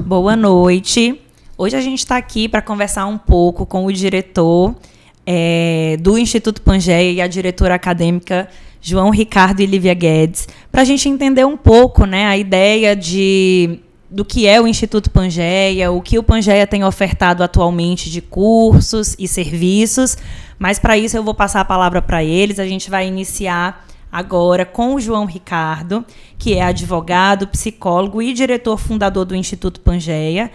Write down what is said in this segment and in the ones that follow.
Boa noite. Hoje a gente está aqui para conversar um pouco com o diretor do Instituto Pangea e a diretora acadêmica João Ricardo e Lívia Guedes, para a gente entender um pouco, né, a ideia do que é o Instituto Pangea, o que o Pangea tem ofertado atualmente de cursos e serviços. Mas, para isso, eu vou passar a palavra para eles. A gente vai iniciar agora com o João Ricardo, que é advogado, psicólogo e diretor fundador do Instituto Pangea.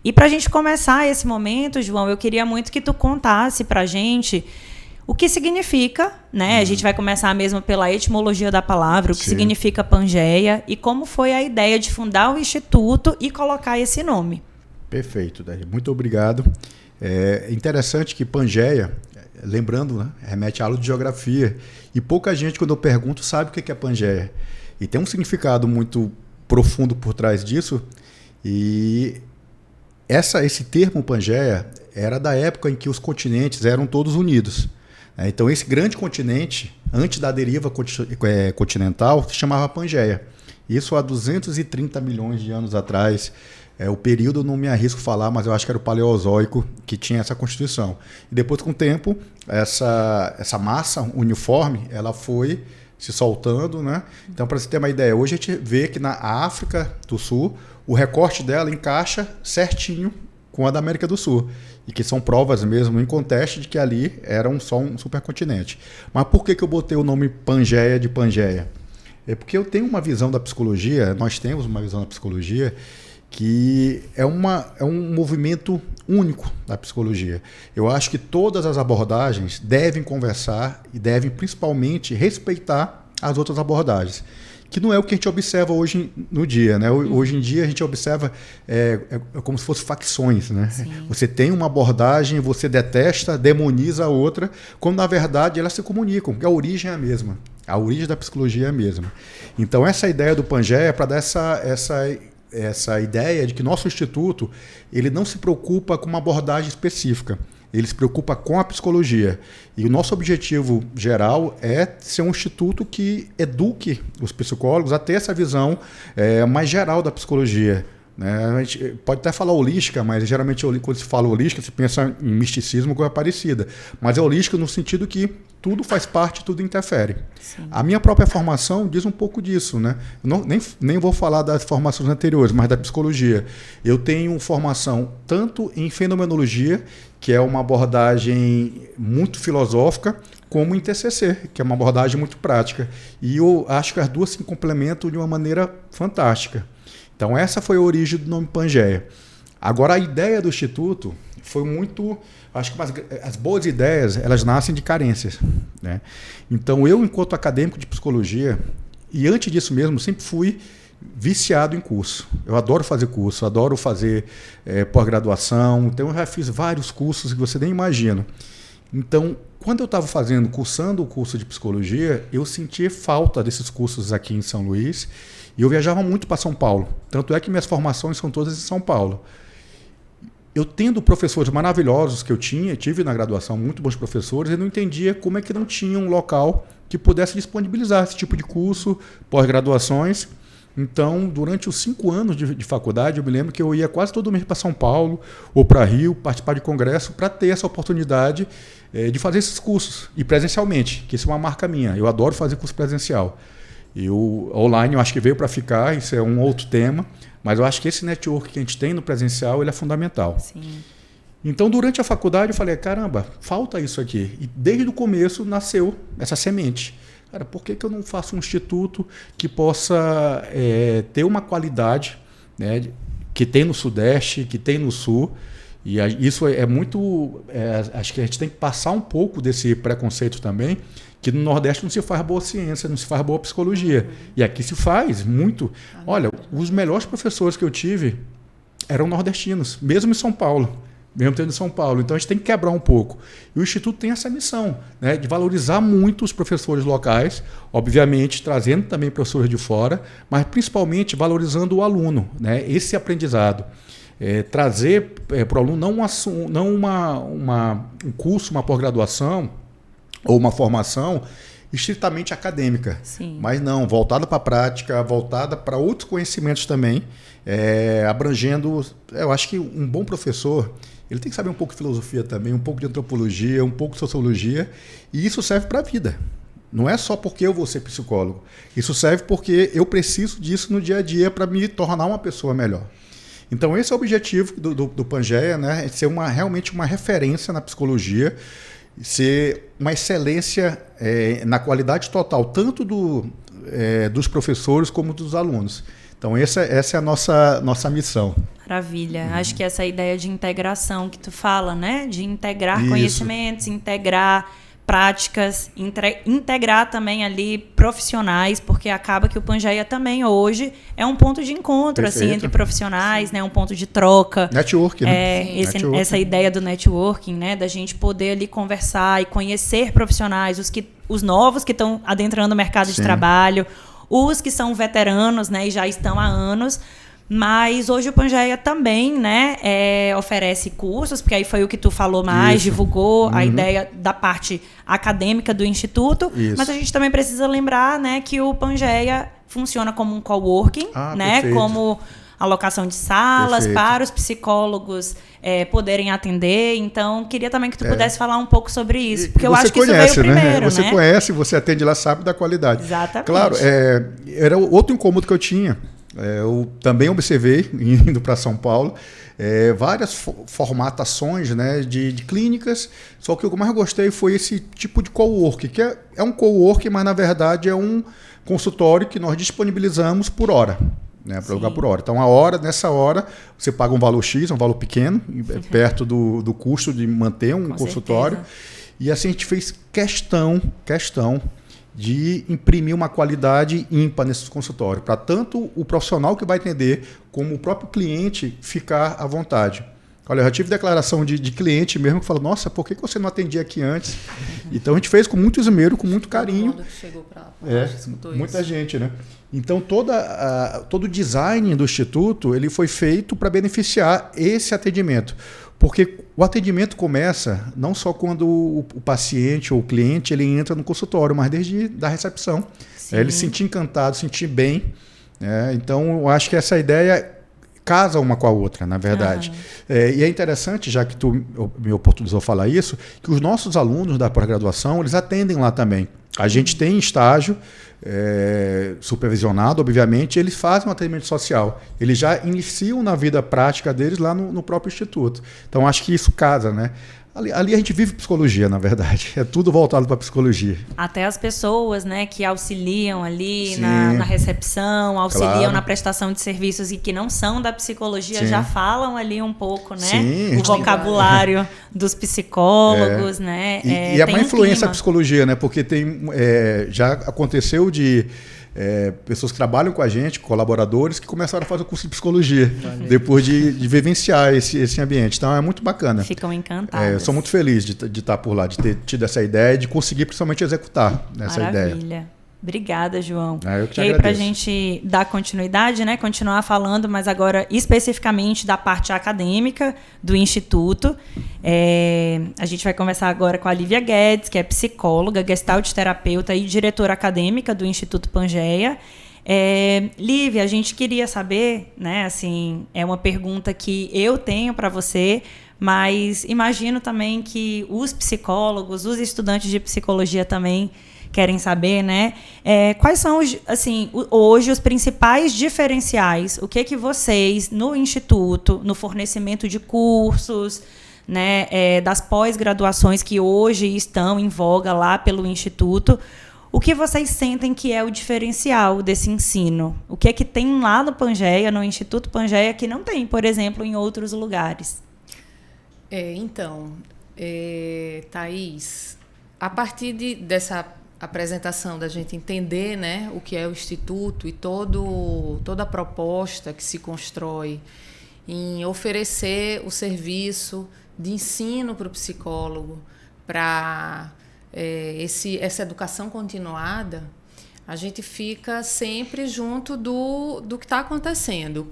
E, para a gente começar esse momento, João, eu queria muito que tu contasse para a gente o que significa, né? A gente vai começar mesmo pela etimologia da palavra, o que significa Pangea e como foi a ideia de fundar o Instituto e colocar esse nome. Perfeito, Daí. Muito obrigado. É interessante que Pangea, lembrando, né, remete à aula de geografia, e pouca gente, quando eu pergunto, sabe o que é Pangea. E tem um significado muito profundo por trás disso, e esse termo Pangea era da época em que os continentes eram todos unidos. Então, esse grande continente, antes da deriva continental, se chamava Pangea. Isso há 230 milhões de anos atrás. O período, não me arrisco a falar, mas eu acho que era o Paleozoico que tinha essa constituição. E depois, com o tempo, essa massa uniforme ela foi se soltando, né? Então, para você ter uma ideia, hoje a gente vê que na África do Sul, o recorte dela encaixa certinho com a da América do Sul. E que são provas mesmo, em contexto, de que ali era só um supercontinente. Mas por que eu botei o nome Pangea de Pangea? É porque eu tenho uma visão da psicologia, nós temos uma visão da psicologia, que é um movimento único da psicologia. Eu acho que todas as abordagens devem conversar e devem principalmente respeitar as outras abordagens, que não é o que a gente observa hoje no dia, né? Hoje em dia a gente observa como se fossem facções, né? Você tem uma abordagem, você detesta, demoniza a outra, quando na verdade elas se comunicam, porque a origem é a mesma. A origem da psicologia é a mesma. Então essa ideia do Pangea é para dar essa ideia de que nosso instituto ele não se preocupa com uma abordagem específica. Ele se preocupa com a psicologia. E o nosso objetivo geral é ser um instituto que eduque os psicólogos a ter essa visão mais geral da psicologia. Né? A gente pode até falar holística, mas geralmente quando se fala holística, se pensa em misticismo, coisa parecida. Mas é holística no sentido que tudo faz parte, tudo interfere. Sim. A minha própria formação diz um pouco disso. Né? Nem vou falar das formações anteriores, mas da psicologia. Eu tenho formação tanto em fenomenologia, que é uma abordagem muito filosófica, como em TCC, que é uma abordagem muito prática. E eu acho que as duas se complementam de uma maneira fantástica. Então essa foi a origem do nome Pangea. Agora a ideia do Instituto foi muito... Acho que as boas ideias elas nascem de carências. Né? Então eu, enquanto acadêmico de psicologia, e antes disso mesmo, sempre fui viciado em curso. Eu adoro fazer curso, adoro fazer pós-graduação. Então eu já fiz vários cursos que você nem imagina. Então, quando eu estava cursando o curso de psicologia, eu sentia falta desses cursos aqui em São Luís. E eu viajava muito para São Paulo. Tanto é que minhas formações são todas em São Paulo. Eu tendo professores maravilhosos que eu tive na graduação, muito bons professores, eu não entendia como é que não tinha um local que pudesse disponibilizar esse tipo de curso, pós-graduações. Então, durante os 5 anos de faculdade, eu me lembro que eu ia quase todo mês para São Paulo ou para Rio, participar de congresso, para ter essa oportunidade de fazer esses cursos, e presencialmente, que isso é uma marca minha. Eu adoro fazer curso presencial. E o online eu acho que veio para ficar, isso é um outro tema, mas eu acho que esse network que a gente tem no presencial ele é fundamental. Sim. Então, durante a faculdade, eu falei, caramba, falta isso aqui. E desde o começo nasceu essa semente. Cara, por que eu não faço um instituto que possa ter uma qualidade, né, que tem no Sudeste, que tem no Sul? E isso é muito... acho que a gente tem que passar um pouco desse preconceito também, que no Nordeste não se faz boa ciência, não se faz boa psicologia. E aqui se faz muito. Olha, os melhores professores que eu tive eram nordestinos, mesmo em São Paulo. Mesmo tendo em São Paulo. Então a gente tem que quebrar um pouco. E o Instituto tem essa missão, né, de valorizar muito os professores locais, obviamente trazendo também professores de fora, mas principalmente valorizando o aluno, né, esse aprendizado. Trazer para o aluno não um curso, uma pós-graduação, ou uma formação estritamente acadêmica. Sim. Mas não, voltada para a prática, voltada para outros conhecimentos também, abrangendo... Eu acho que um bom professor, ele tem que saber um pouco de filosofia também, um pouco de antropologia, um pouco de sociologia, e isso serve para a vida. Não é só porque eu vou ser psicólogo. Isso serve porque eu preciso disso no dia a dia para me tornar uma pessoa melhor. Então, esse é o objetivo do Pangeia, né? Ser realmente uma referência na psicologia, ser uma excelência na qualidade total, tanto dos professores como dos alunos. Então, essa é a nossa missão. Maravilha. Acho que essa ideia de integração que tu fala, né? De integrar conhecimentos, integrar práticas, integrar também ali profissionais, porque acaba que o Pangeia também hoje é um ponto de encontro assim, entre profissionais, né, um ponto de troca. Networking, né? Essa ideia do networking, né, da gente poder ali conversar e conhecer profissionais, os novos que estão adentrando o mercado de trabalho, os que são veteranos, né, e já estão há anos. Mas hoje o Pangeia também, né, oferece cursos, porque aí foi o que tu falou mais, divulgou a ideia da parte acadêmica do Instituto. Mas a gente também precisa lembrar, né, que o Pangeia funciona como um coworking, né, como alocação de salas para os psicólogos poderem atender. Então, queria também que tu pudesse falar um pouco sobre isso, porque eu acho que conhece, isso veio primeiro, Você conhece, você atende lá, sabe da qualidade. Exatamente. Claro, era outro incômodo que eu tinha. Eu também observei, indo para São Paulo, várias formatações, né, de clínicas, só que o que eu mais gostei foi esse tipo de coworking, que é um coworking, mas na verdade é um consultório que nós disponibilizamos por hora, né, para alugar por hora. Então, nessa hora, você paga um valor X, um valor pequeno, perto do custo de manter um consultório. Certeza. E assim a gente fez questão de imprimir uma qualidade ímpar nesse consultório, para tanto o profissional que vai atender, como o próprio cliente ficar à vontade. Olha, eu já tive declaração de cliente mesmo que falou, nossa, por que você não atendia aqui antes? Então a gente fez com muito esmero, com muito carinho. Todo mundo que chegou para muita gente, né? Então todo o design do Instituto ele foi feito para beneficiar esse atendimento. Porque o atendimento começa não só quando o paciente ou o cliente ele entra no consultório, mas desde a recepção. Ele se sentir encantado, se sentir bem. Então, eu acho que essa ideia casa uma com a outra, na verdade. E é interessante, já que tu me oportunizou falar isso, que os nossos alunos da pós-graduação, eles atendem lá também. A gente tem estágio supervisionado, obviamente, eles fazem um atendimento social. Eles já iniciam na vida prática deles lá no próprio Instituto. Então, acho que isso casa, né? Ali a gente vive psicologia, na verdade. É tudo voltado para a psicologia. Até as pessoas, né, que auxiliam ali na recepção, auxiliam na prestação de serviços e que não são da psicologia, já falam ali um pouco, né? O vocabulário dos psicólogos, né? E é uma influência a psicologia, né? Porque já aconteceu de pessoas que trabalham com a gente, colaboradores, que começaram a fazer o curso de psicologia depois de vivenciar esse ambiente. Então é muito bacana. Ficam encantados. Eu sou muito feliz de estar por lá, de ter tido essa ideia e de conseguir principalmente executar essa ideia. Maravilha. Obrigada, João. Eu que te e aí, agradeço. para a gente dar continuidade, né, continuar falando, mas agora especificamente da parte acadêmica do Instituto, a gente vai conversar agora com a Lívia Guedes, que é psicóloga, gestalt terapeuta e diretora acadêmica do Instituto Pangeia. Lívia, a gente queria saber, né, assim, é uma pergunta que eu tenho para você, mas imagino também que os psicólogos, os estudantes de psicologia também querem saber, né? Quais são, hoje, os principais diferenciais? O que vocês, no Instituto, no fornecimento de cursos, né, das pós-graduações que hoje estão em voga lá pelo Instituto, o que vocês sentem que é o diferencial desse ensino? O que tem lá no Pangeia, no Instituto Pangeia, que não tem, por exemplo, em outros lugares? Thaís, a partir dessa apresentação, da gente entender, né, o que é o Instituto e toda a proposta que se constrói em oferecer o serviço de ensino para o psicólogo, para essa educação continuada, a gente fica sempre junto do que está acontecendo.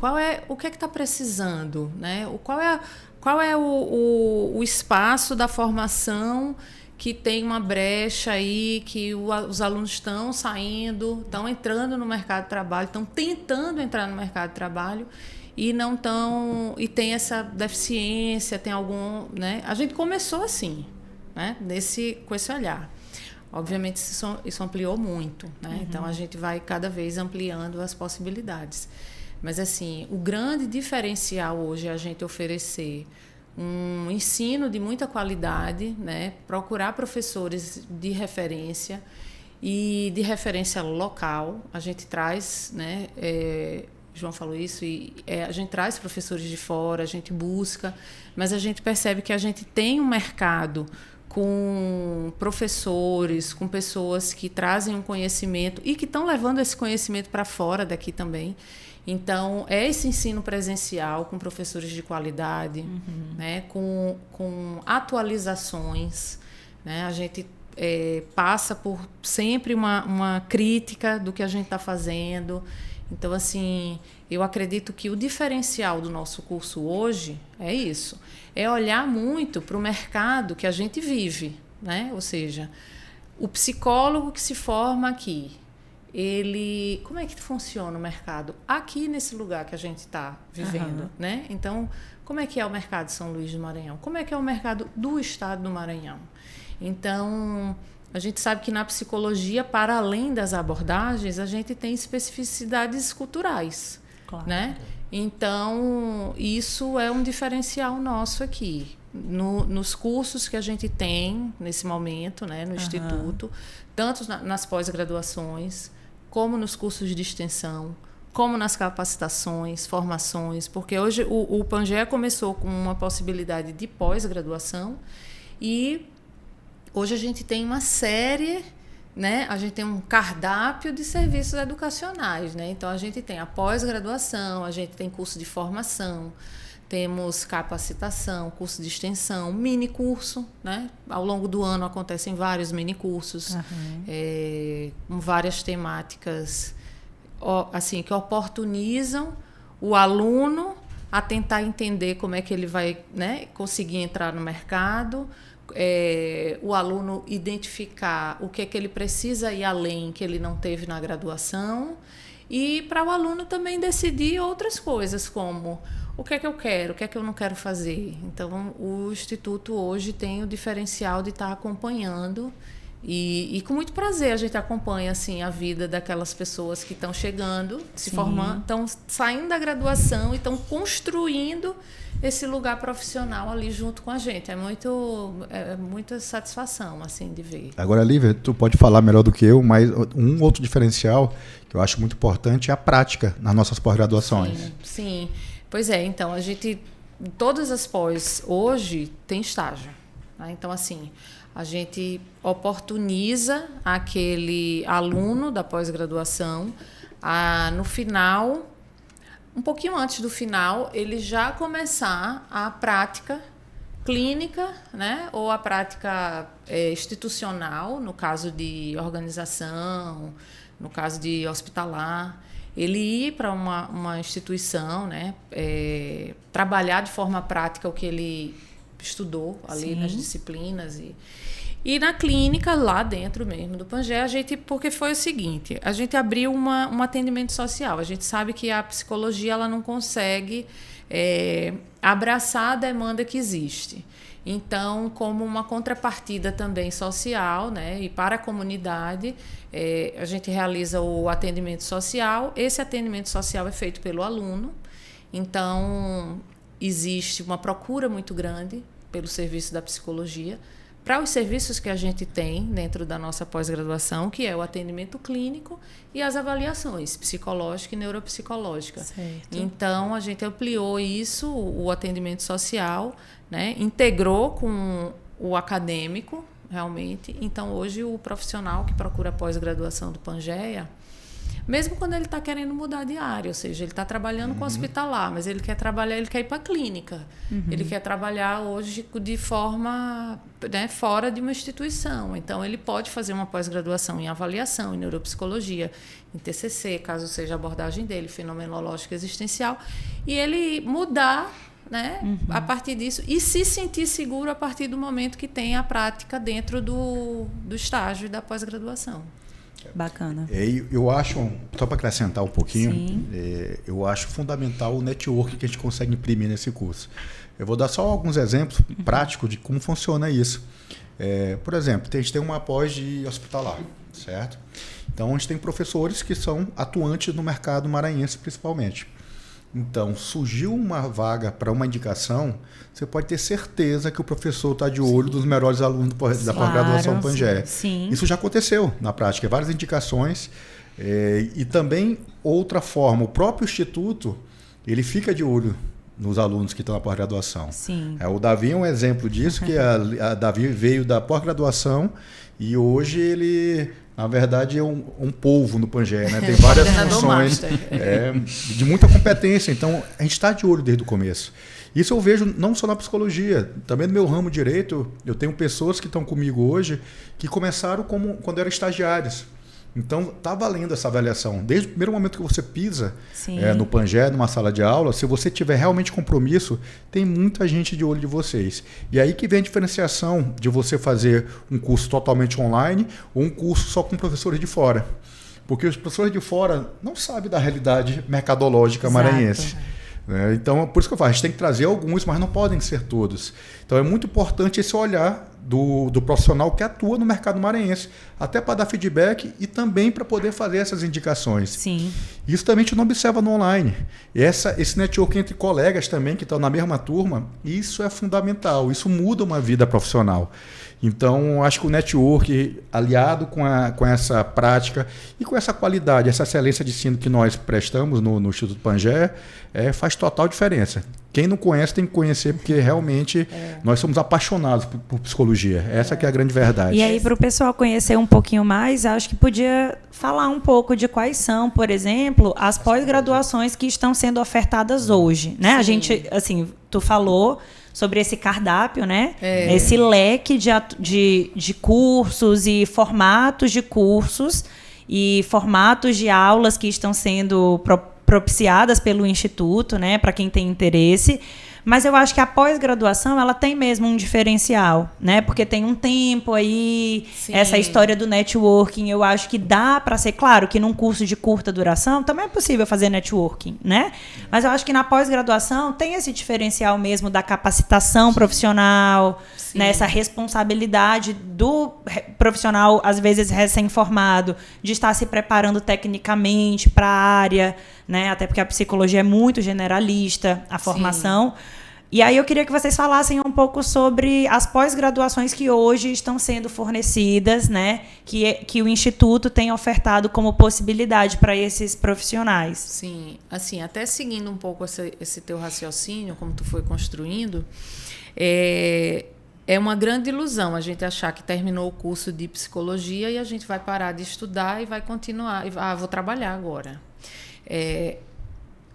O que é que está precisando, né? Qual é o espaço da formação que tem uma brecha aí, que os alunos estão saindo, estão entrando no mercado de trabalho, estão tentando entrar no mercado de trabalho e não estão, e tem essa deficiência, tem algum, né? A gente começou assim, né? Com esse olhar. Obviamente isso ampliou muito, né? Então a gente vai cada vez ampliando as possibilidades. Mas assim, o grande diferencial hoje é a gente oferecer um ensino de muita qualidade, né? Procurar professores de referência e de referência local. A gente traz, né? João falou isso, a gente traz professores de fora, a gente busca, mas a gente percebe que a gente tem um mercado com professores, com pessoas que trazem um conhecimento e que estão levando esse conhecimento para fora daqui também. Então, é esse ensino presencial com professores de qualidade, né, com atualizações. Né, a gente passa por sempre uma crítica do que a gente está fazendo. Então, assim, eu acredito que o diferencial do nosso curso hoje é isso. É olhar muito para o mercado que a gente vive. Né? Ou seja, o psicólogo que se forma aqui, como é que funciona o mercado aqui nesse lugar que a gente está vivendo, né? Então, como é que é o mercado de São Luís do Maranhão? Como é que é o mercado do estado do Maranhão? Então, a gente sabe que na psicologia, para além das abordagens, a gente tem especificidades culturais, claro, né? Então, isso é um diferencial nosso aqui. Nos cursos que a gente tem nesse momento, né, no Instituto, tanto nas pós-graduações, como nos cursos de extensão, como nas capacitações, formações, porque hoje o Pangea começou com uma possibilidade de pós-graduação e hoje a gente tem uma série, né? A gente tem um cardápio de serviços educacionais, né? Então a gente tem a pós-graduação, a gente tem curso de formação, temos capacitação, curso de extensão, mini curso, né? Ao longo do ano acontecem vários mini cursos, com várias temáticas, assim, que oportunizam o aluno a tentar entender como é que ele vai, né, conseguir entrar no mercado, o aluno identificar o que é que ele precisa ir além que ele não teve na graduação e para o aluno também decidir outras coisas como o que é que eu quero, o que é que eu não quero fazer. Então, o Instituto hoje tem o diferencial de estar acompanhando e com muito prazer a gente acompanha assim, a vida daquelas pessoas que estão chegando, se formando, estão saindo da graduação e estão construindo esse lugar profissional ali junto com a gente. É muita satisfação assim, de ver. Agora, Lívia, tu pode falar melhor do que eu, mas um outro diferencial que eu acho muito importante é a prática nas nossas pós-graduações. Sim. Pois é, então, a gente, todas as pós hoje tem estágio. Né? Então, assim, a gente oportuniza aquele aluno da pós-graduação no final, um pouquinho antes do final, ele já começar a prática clínica, né? Ou a prática institucional, no caso de organização, no caso de hospitalar. Ele ir para uma instituição, né, trabalhar de forma prática o que ele estudou ali nas disciplinas e na clínica lá dentro mesmo do Pangea, porque foi o seguinte, a gente abriu um atendimento social. A gente sabe que a psicologia ela não consegue abraçar a demanda que existe. Então, como uma contrapartida também social, né, e para a comunidade, a gente realiza o atendimento social. Esse atendimento social é feito pelo aluno. Então, existe uma procura muito grande pelo serviço da psicologia para os serviços que a gente tem dentro da nossa pós-graduação, que é o atendimento clínico e as avaliações psicológica e neuropsicológica. Certo. Então, a gente ampliou isso, o atendimento social, né? Integrou com o acadêmico, realmente. Então, hoje, o profissional que procura pós-graduação do Pangea, mesmo quando ele está querendo mudar de área, ou seja, ele está trabalhando com hospitalar, mas ele quer ir para a clínica. Ele quer trabalhar hoje de forma, né, fora de uma instituição. Então, ele pode fazer uma pós-graduação em avaliação, em neuropsicologia, em TCC, caso seja a abordagem dele, fenomenológica existencial, e ele mudar né, a partir disso, e se sentir seguro a partir do momento que tem a prática dentro do estágio da pós-graduação. Bacana. Eu acho, só para acrescentar um pouquinho, eu acho fundamental o network que a gente consegue imprimir nesse curso. Eu vou dar só alguns exemplos práticos de como funciona isso. Por exemplo, a gente tem uma pós de hospitalar, certo? Então, a gente tem professores que são atuantes no mercado maranhense, principalmente. Então, surgiu uma vaga para uma indicação, você pode ter certeza que o professor está de olho dos melhores alunos da pós-graduação Pangea. Sim. Isso já aconteceu na prática, várias indicações. E também, outra forma, o próprio instituto, ele fica de olho nos alunos que estão na pós-graduação. Sim. O Davi é um exemplo disso, que a Davi veio da pós-graduação e hoje ele, na verdade, é um polvo no Pangea, né? Tem várias funções de muita competência. Então, a gente está de olho desde o começo. Isso eu vejo não só na psicologia, também no meu ramo direito. Eu tenho pessoas que estão comigo hoje que começaram quando eram estagiários. Então, está valendo essa avaliação. Desde o primeiro momento que você pisa no Pangea, numa sala de aula, se você tiver realmente compromisso, tem muita gente de olho de vocês. E aí que vem a diferenciação de você fazer um curso totalmente online ou um curso só com professores de fora. Porque os professores de fora não sabem da realidade mercadológica maranhense. Então, por isso que eu falo, a gente tem que trazer alguns, mas não podem ser todos. Então, é muito importante esse olhar do profissional que atua no mercado maranhense, até para dar feedback e também para poder fazer essas indicações. Sim. Isso também a gente não observa no online. Esse network entre colegas também, que estão na mesma turma, isso é fundamental, isso muda uma vida profissional. Então, acho que o network, aliado com essa prática e com essa qualidade, essa excelência de ensino que nós prestamos no Instituto Pangea, faz total diferença. Quem não conhece tem que conhecer, porque realmente nós somos apaixonados por psicologia. Essa que é a grande verdade. E aí, para o pessoal conhecer um pouquinho mais, acho que podia falar um pouco de quais são, por exemplo, as pós-graduações que estão sendo ofertadas hoje, né? A gente, assim, tu falou sobre esse cardápio, né? Esse leque de cursos e formatos de cursos e formatos de aulas que estão sendo propiciadas pelo Instituto, né? Para quem tem interesse. Mas eu acho que a pós-graduação ela tem mesmo um diferencial, né? Porque tem um tempo aí, essa história do networking, eu acho que dá para ser, claro, que num curso de curta duração também é possível fazer networking, né? Mas eu acho que na pós-graduação tem esse diferencial mesmo da capacitação profissional, né? Essa responsabilidade do profissional, às vezes recém-formado, de estar se preparando tecnicamente para a área, né? Até porque a psicologia é muito generalista, a formação. E aí eu queria que vocês falassem um pouco sobre as pós-graduações que hoje estão sendo fornecidas, né? Que o Instituto tem ofertado como possibilidade para esses profissionais. Sim, assim, até seguindo um pouco esse teu raciocínio, como tu foi construindo, é uma grande ilusão a gente achar que terminou o curso de psicologia e a gente vai parar de estudar e vai continuar, vou trabalhar agora.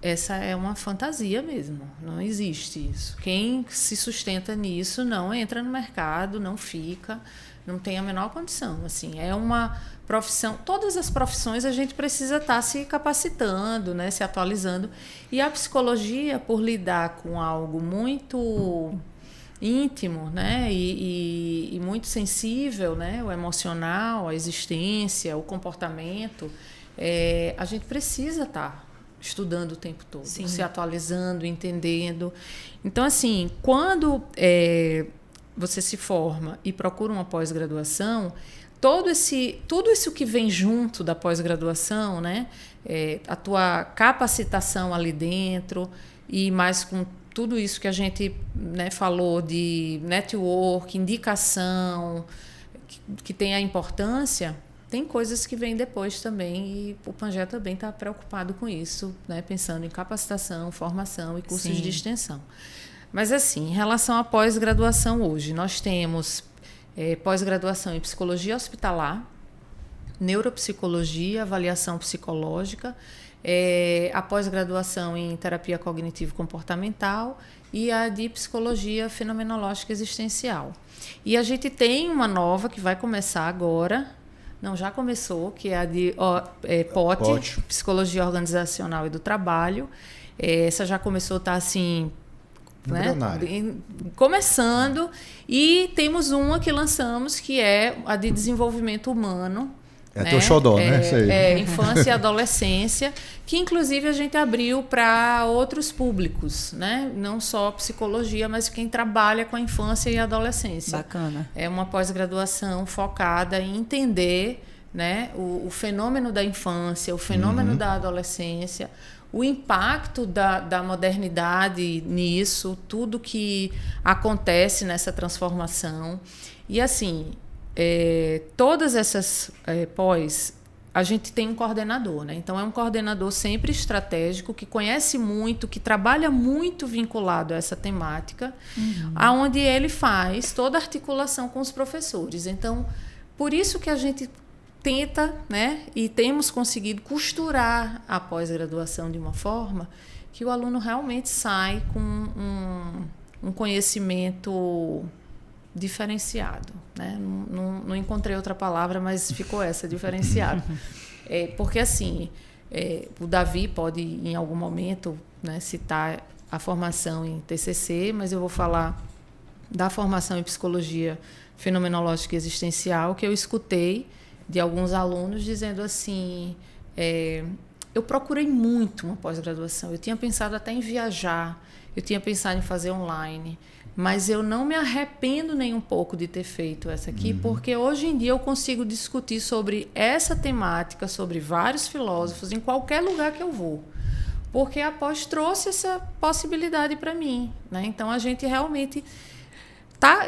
Essa é uma fantasia mesmo, não existe isso. Quem se sustenta nisso não entra no mercado, não fica, não tem a menor condição. Assim, é uma profissão, todas as profissões a gente precisa estar se capacitando, né, se atualizando. E a psicologia, por lidar com algo muito íntimo, né, e muito sensível, né, o emocional, a existência, o comportamento, a gente precisa estar estudando o tempo todo, se atualizando, entendendo. Então, assim, quando você se forma e procura uma pós-graduação, tudo isso que vem junto da pós-graduação, né, a tua capacitação ali dentro e mais com tudo isso que a gente, né, falou de network, indicação, que tem a importância. Tem coisas que vêm depois também e o Pangea também está preocupado com isso, né? Pensando em capacitação, formação e cursos de extensão. Mas, assim, em relação à pós-graduação hoje, nós temos pós-graduação em psicologia hospitalar, neuropsicologia, avaliação psicológica, a pós-graduação em terapia cognitivo-comportamental e a de psicologia fenomenológica existencial. E a gente tem uma nova que vai começar agora. Não, já começou, que é a de POT, Psicologia Organizacional e do Trabalho. Essa já começou a estar assim, né? Começando, e temos uma que lançamos, que é a de desenvolvimento humano. É teu xodó, né? Isso aí. Infância e adolescência, que inclusive a gente abriu para outros públicos, né? Não só psicologia, mas quem trabalha com a infância e a adolescência. Bacana. É uma pós-graduação focada em entender, né, o fenômeno da infância, o fenômeno da adolescência, o impacto da modernidade nisso, tudo que acontece nessa transformação. E assim, todas essas pós, a gente tem um coordenador, né? Então é um coordenador sempre estratégico, que conhece muito, que trabalha muito vinculado a essa temática, aonde ele faz toda a articulação com os professores. Então, por isso que a gente tenta, né, e temos conseguido costurar a pós-graduação de uma forma que o aluno realmente sai com um conhecimento diferenciado, né? Não encontrei outra palavra, mas ficou essa, diferenciado. Porque assim, o Davi pode em algum momento, né, citar a formação em TCC, mas eu vou falar da formação em psicologia fenomenológica e existencial, que eu escutei de alguns alunos dizendo assim, eu procurei muito uma pós-graduação, eu tinha pensado até em viajar, eu tinha pensado em fazer online, mas eu não me arrependo nem um pouco de ter feito essa aqui, porque hoje em dia eu consigo discutir sobre essa temática, sobre vários filósofos, em qualquer lugar que eu vou. Porque a pós trouxe essa possibilidade para mim, né? Então, a gente realmente...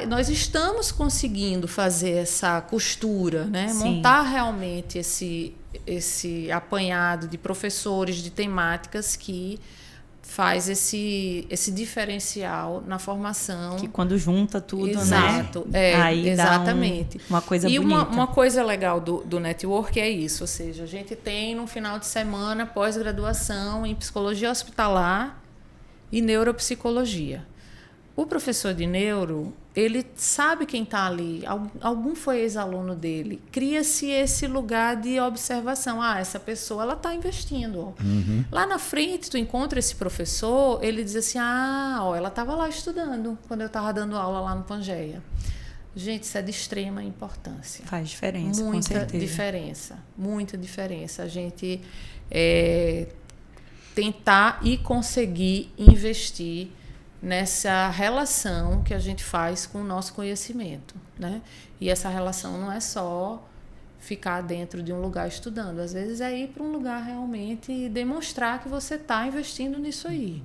nós estamos conseguindo fazer essa costura, né? Montar realmente esse apanhado de professores, de temáticas que faz esse diferencial na formação. Que quando junta tudo, exato, né? Aí exatamente. Dá uma coisa bonita. E uma coisa legal do network é isso, ou seja, a gente tem no final de semana pós-graduação em psicologia hospitalar e neuropsicologia. O professor de neuro, ele sabe quem está ali, algum foi ex-aluno dele, cria-se esse lugar de observação. Essa pessoa ela está investindo. Lá na frente, tu encontra esse professor, ele diz assim, ela estava lá estudando quando eu estava dando aula lá no Pangeia. Gente, isso é de extrema importância. Faz diferença, com certeza. Muita diferença. A gente tentar e conseguir investir nessa relação que a gente faz com o nosso conhecimento, né? E essa relação não é só ficar dentro de um lugar estudando, às vezes é ir para um lugar realmente e demonstrar que você está investindo nisso aí.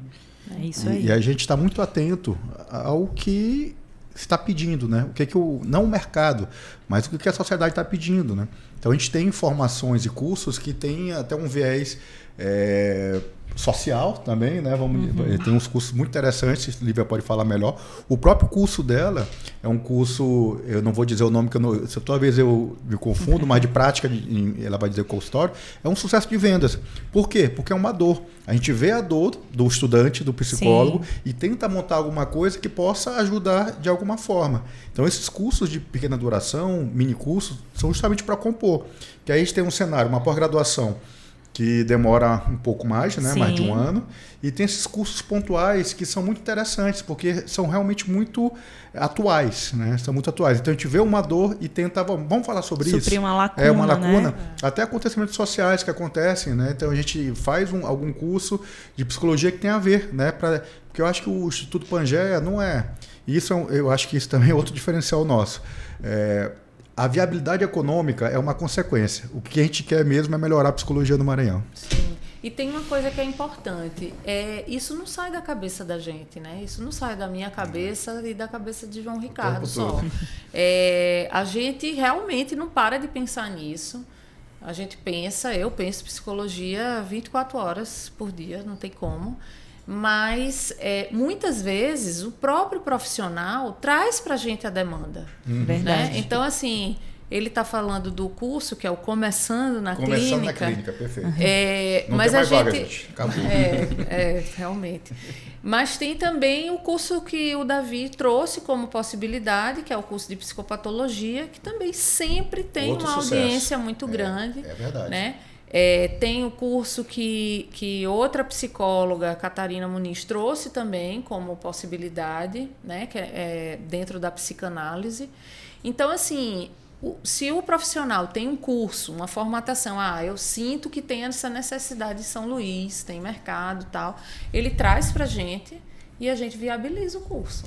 Né? É isso aí. E a gente está muito atento ao que está pedindo, né? O que não o mercado, mas o que a sociedade está pedindo, né? Então a gente tem informações e cursos que têm até um viés social também, né? Tem uns cursos muito interessantes, a Lívia pode falar melhor. O próprio curso dela é um curso, eu não vou dizer o nome, que toda vez eu me confundo, mas de prática, ela vai dizer consultório, é um sucesso de vendas. Por quê? Porque é uma dor. A gente vê a dor do estudante, do psicólogo, e tenta montar alguma coisa que possa ajudar de alguma forma. Então, esses cursos de pequena duração, mini cursos, são justamente para compor. Que aí a gente tem um cenário, uma pós-graduação, que demora um pouco mais, né? Mais de um ano. E tem esses cursos pontuais que são muito interessantes, porque são realmente muito atuais, né? São muito atuais. Então a gente vê uma dor e tenta, vamos falar sobre isso. Suprir uma lacuna. Uma lacuna. Né? Até acontecimentos sociais que acontecem, né? Então a gente faz algum curso de psicologia que tem a ver, né? Porque eu acho que o Instituto Pangeia não é. E isso eu acho que isso também é outro diferencial nosso. A viabilidade econômica é uma consequência. O que a gente quer mesmo é melhorar a psicologia do Maranhão. Sim. E tem uma coisa que é importante. Isso não sai da cabeça da gente, né? Isso não sai da minha cabeça e da cabeça de João Ricardo só. A gente realmente não para de pensar nisso. A gente eu penso psicologia 24 horas por dia, não tem como. Mas, muitas vezes, o próprio profissional traz para a gente a demanda. Verdade. Né? Então, assim, ele está falando do curso, que é o Começando na Clínica. Começando na Clínica, perfeito. Não mas tem mais a vaga, gente... Acabou. Realmente. Mas tem também o curso que o Davi trouxe como possibilidade, que é o curso de psicopatologia, que também sempre tem uma audiência muito grande. É verdade. Né? Tem o curso que outra psicóloga, Catarina Muniz, trouxe também como possibilidade, né, que é dentro da psicanálise. Então, assim, se o profissional tem um curso, uma formatação, eu sinto que tem essa necessidade de São Luís, tem mercado e tal, ele traz para a gente e a gente viabiliza o curso.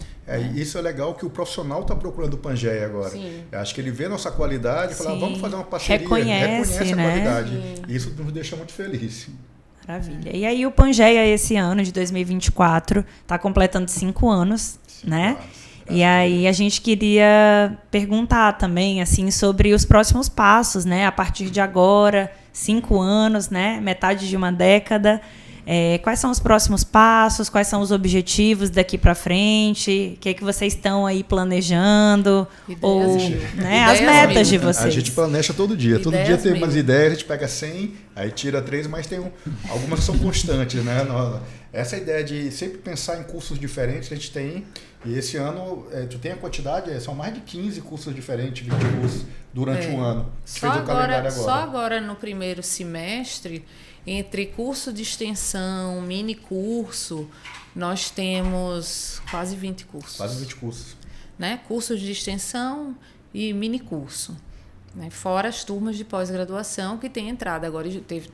Isso é legal que o profissional está procurando o Pangeia agora. Sim. Eu acho que ele vê nossa qualidade e fala, vamos fazer uma parceria. Reconhece, a né? qualidade. Sim. Isso nos deixa muito felizes. Maravilha. E aí o Pangeia esse ano, de 2024, está completando 5 anos, né? E aí a gente queria perguntar também, assim, sobre os próximos passos, né? A partir de agora, 5 anos, né? Metade de uma década. Quais são os próximos passos? Quais são os objetivos daqui para frente? O que é que vocês estão aí planejando? As metas de vocês. A gente planeja todo dia. Todo dia tem umas ideias, a gente pega 100, aí tira 3, mas tem algumas que são constantes, né? Essa ideia de sempre pensar em cursos diferentes que a gente tem. E esse ano, tu tem a quantidade, são mais de 15 cursos diferentes, 20 cursos durante um ano. Só agora no primeiro semestre, entre curso de extensão, mini curso, nós temos quase 20 cursos. Quase 20 cursos. Né? Cursos de extensão e mini curso. Né? Fora as turmas de pós-graduação que tem entrada.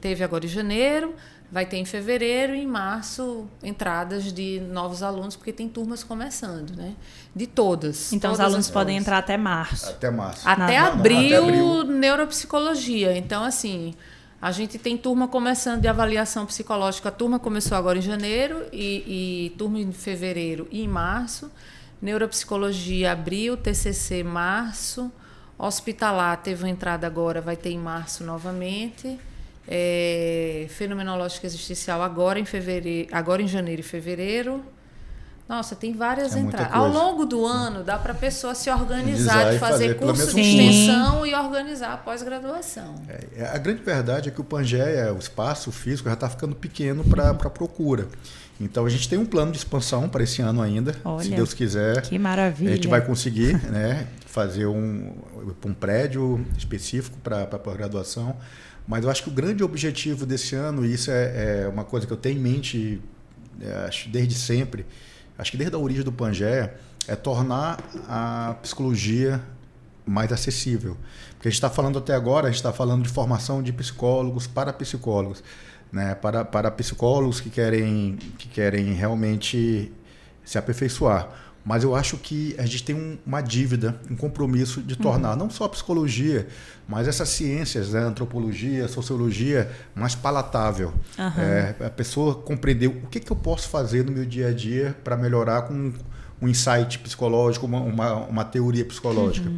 Teve agora em janeiro, vai ter em fevereiro e em março entradas de novos alunos, porque tem turmas começando, né? De todas. Então os alunos podem entrar até março. Até março. Até abril, neuropsicologia. Então, assim... A gente tem turma começando de avaliação psicológica. A turma começou agora em janeiro e turma em fevereiro e em março. Neuropsicologia, abril, TCC, março. Hospitalar teve uma entrada agora, vai ter em março novamente. Fenomenológica existencial agora em janeiro e fevereiro. Nossa, tem várias entradas. Ao longo do ano, dá para a pessoa se organizar, de fazer curso de extensão e organizar a pós-graduação. A grande verdade é que o Pangeia, o espaço físico, já está ficando pequeno para a procura. Então, a gente tem um plano de expansão para esse ano ainda. Olha, se Deus quiser, que maravilha. A gente vai conseguir, né, fazer um prédio específico para a pós-graduação. Mas eu acho que o grande objetivo desse ano, e isso é uma coisa que eu tenho em mente acho desde sempre, acho que desde a origem do Pangeia, é tornar a psicologia mais acessível. Porque a gente está falando até agora, a gente está falando de formação de psicólogos para psicólogos, né? Para psicólogos que querem realmente se aperfeiçoar. Mas eu acho que a gente tem uma dívida, um compromisso de tornar não só a psicologia, mas essas ciências, né, antropologia, sociologia, mais palatável. A pessoa compreender o que eu posso fazer no meu dia a dia para melhorar com um insight psicológico, uma teoria psicológica.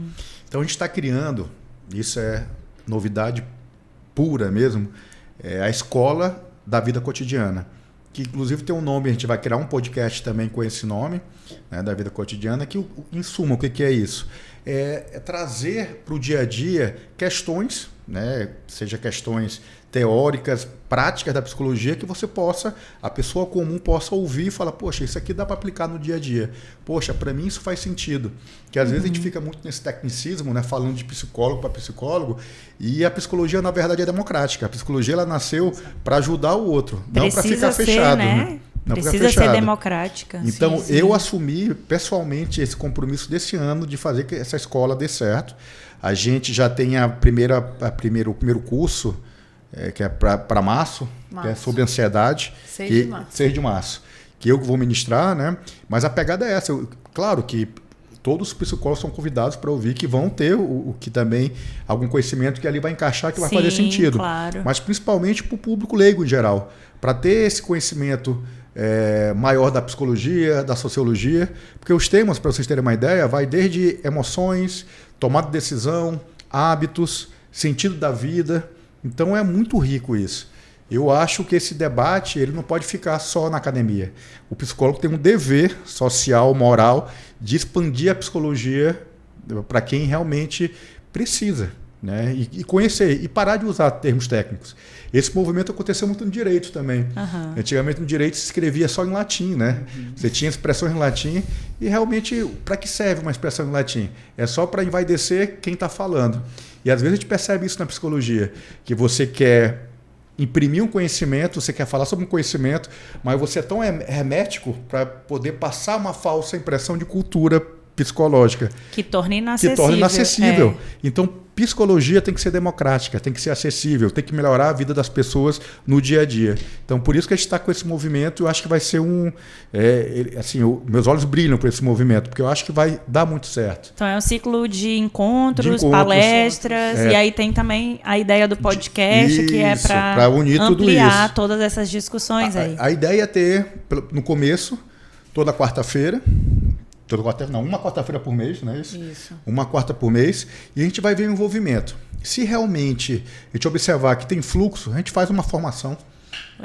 Então a gente está criando, isso é novidade pura mesmo, a escola da vida cotidiana. Que inclusive tem um nome, a gente vai criar um podcast também com esse nome, né, da vida cotidiana, que em suma, o que é isso? É trazer para o dia a dia questões, né, seja questões teóricas, práticas da psicologia, que a pessoa comum possa ouvir e falar, poxa, isso aqui dá para aplicar no dia a dia. Poxa, para mim isso faz sentido. Porque às vezes a gente fica muito nesse tecnicismo, né, falando de psicólogo para psicólogo, e a psicologia, na verdade, é democrática. A psicologia ela nasceu para ajudar o outro, não para ficar fechado. Né? Precisa ser democrática. Então, eu assumi pessoalmente esse compromisso desse ano de fazer que essa escola dê certo. A gente já tem o primeiro curso, que é para março, que é sobre ansiedade. 6 de março. Que eu vou ministrar, né? Mas a pegada é essa. Claro que todos os psicólogos são convidados para ouvir, que vão ter o que também, algum conhecimento que ali vai encaixar, que vai fazer sentido. Claro. Mas principalmente para o público leigo em geral. Para ter esse conhecimento maior da psicologia, da sociologia. Porque os temas, para vocês terem uma ideia, vai desde emoções, tomada de decisão, hábitos, sentido da vida. Então é muito rico isso. Eu acho que esse debate ele não pode ficar só na academia. O psicólogo tem um dever social, moral, de expandir a psicologia para quem realmente precisa, né? E conhecer, e parar de usar termos técnicos. Esse movimento aconteceu muito no direito também. Antigamente no direito se escrevia só em latim, né? Você tinha expressões em latim e realmente para que serve uma expressão em latim? É só para envaidecer quem está falando. E às vezes a gente percebe isso na psicologia, que você quer imprimir um conhecimento, você quer falar sobre um conhecimento, mas você é tão hermético para poder passar uma falsa impressão de cultura psicológica. Que torna inacessível. Que torna inacessível. Então, psicologia tem que ser democrática, tem que ser acessível, tem que melhorar a vida das pessoas no dia a dia. Então, por isso que a gente está com esse movimento, eu acho que vai ser meus olhos brilham por esse movimento, porque eu acho que vai dar muito certo. Então, é um ciclo de encontros palestras, e aí tem também a ideia do podcast, que é para unir tudo isso. Ampliar todas essas discussões aí. A ideia é ter, no começo, toda quarta-feira, uma quarta-feira por mês, não é isso? Isso. Uma quarta por mês, e a gente vai ver o envolvimento. Se realmente a gente observar que tem fluxo, a gente faz uma formação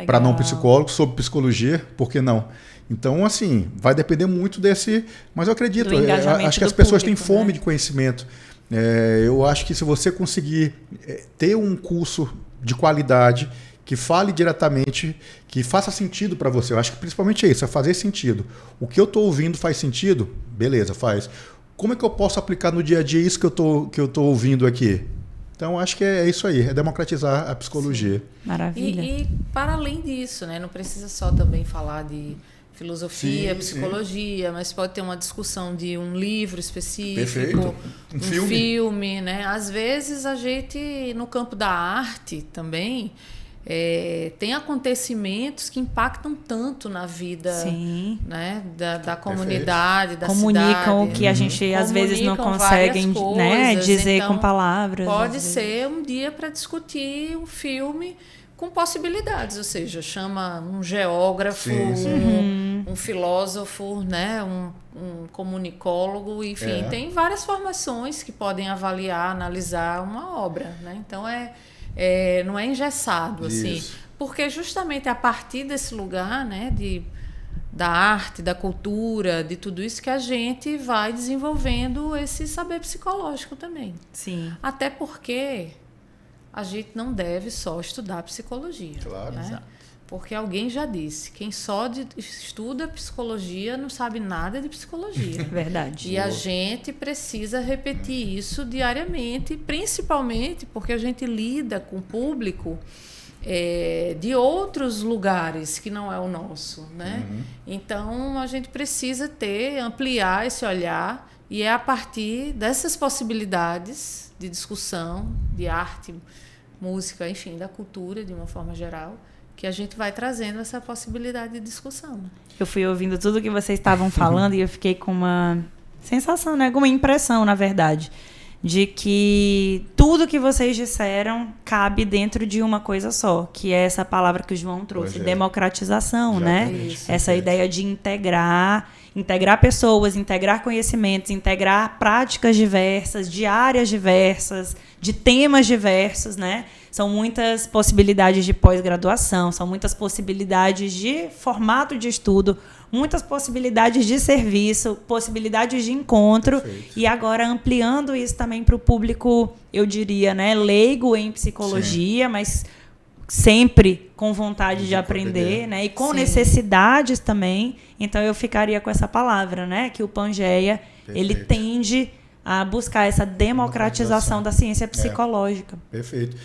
para não psicólogos sobre psicologia, por que não? Então, assim, vai depender muito desse... Mas eu acredito, acho que as pessoas têm fome de conhecimento. Eu acho que se você conseguir ter um curso de qualidade que fale diretamente, que faça sentido para você. Eu acho que principalmente é isso, é fazer sentido. O que eu estou ouvindo faz sentido? Beleza, faz. Como é que eu posso aplicar no dia a dia isso que eu tô ouvindo aqui? Então, acho que é isso aí, é democratizar a psicologia. Sim. Maravilha. E para além disso, né, não precisa só também falar de filosofia, psicologia, mas pode ter uma discussão de um livro específico, perfeito. Um filme, né? Às vezes a gente, no campo da arte também, tem acontecimentos que impactam tanto na vida, né, da comunidade, da cidade. Comunicam o que a gente às vezes não consegue, né, dizer então, com palavras. Pode ser um dia para discutir um filme com possibilidades, ou seja, chama um geógrafo, um filósofo, né, um comunicólogo, enfim, tem várias formações que podem avaliar, analisar uma obra, né? Então não é engessado, assim, porque justamente a partir desse lugar, né, da arte, da cultura, de tudo isso que a gente vai desenvolvendo esse saber psicológico também. Sim. Até porque a gente não deve só estudar psicologia. Claro. Né? Exato. Porque alguém já disse, quem só estuda psicologia não sabe nada de psicologia. Verdade. E a gente precisa repetir isso diariamente, principalmente porque a gente lida com o público de outros lugares que não é o nosso, né? Então, a gente precisa ampliar esse olhar, e é a partir dessas possibilidades de discussão, de arte, música, enfim, da cultura de uma forma geral, que a gente vai trazendo essa possibilidade de discussão. Eu fui ouvindo tudo que vocês estavam falando e eu fiquei com uma sensação, né, uma impressão, na verdade, de que tudo que vocês disseram cabe dentro de uma coisa só, que é essa palavra que o João trouxe, democratização, né? Isso, essa ideia de integrar pessoas, integrar conhecimentos, integrar práticas diversas, de áreas diversas, de temas diversos, né? São muitas possibilidades de pós-graduação, são muitas possibilidades de formato de estudo, muitas possibilidades de serviço, possibilidades de encontro. Perfeito. E agora ampliando isso também para o público, eu diria, né, leigo em psicologia, mas sempre com vontade de aprender, né, e com necessidades também. Então eu ficaria com essa palavra, né, que o Pangeia ele tende a buscar essa democratização da ciência psicológica. Perfeito.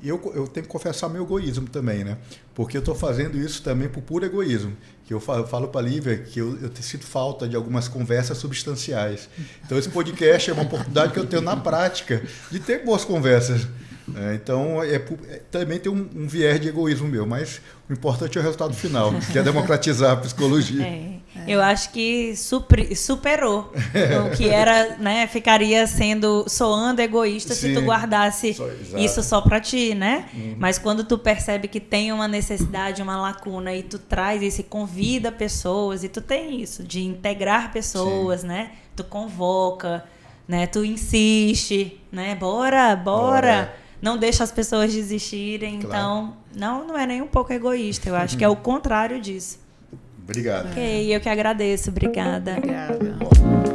E eu tenho que confessar meu egoísmo também, né? Porque eu estou fazendo isso também por puro egoísmo. Que eu falo para a Lívia que eu sinto falta de algumas conversas substanciais. Então esse podcast é uma oportunidade que eu tenho na prática de ter boas conversas. Então, também tem um viés de egoísmo meu, mas o importante é o resultado final, que é democratizar a psicologia. Eu acho que superou o que era, né, ficaria soando egoísta se tu guardasse isso só para ti, né? Mas quando tu percebe que tem uma necessidade, uma lacuna, e tu traz isso e convida pessoas, e tu tem isso de integrar pessoas, né? Tu convoca, né? Tu insiste, né? Bora. Não deixa as pessoas desistirem. Claro. Então, não é nem um pouco egoísta. Eu acho que é o contrário disso. Obrigado. Ok, eu que agradeço. Obrigada. Obrigada.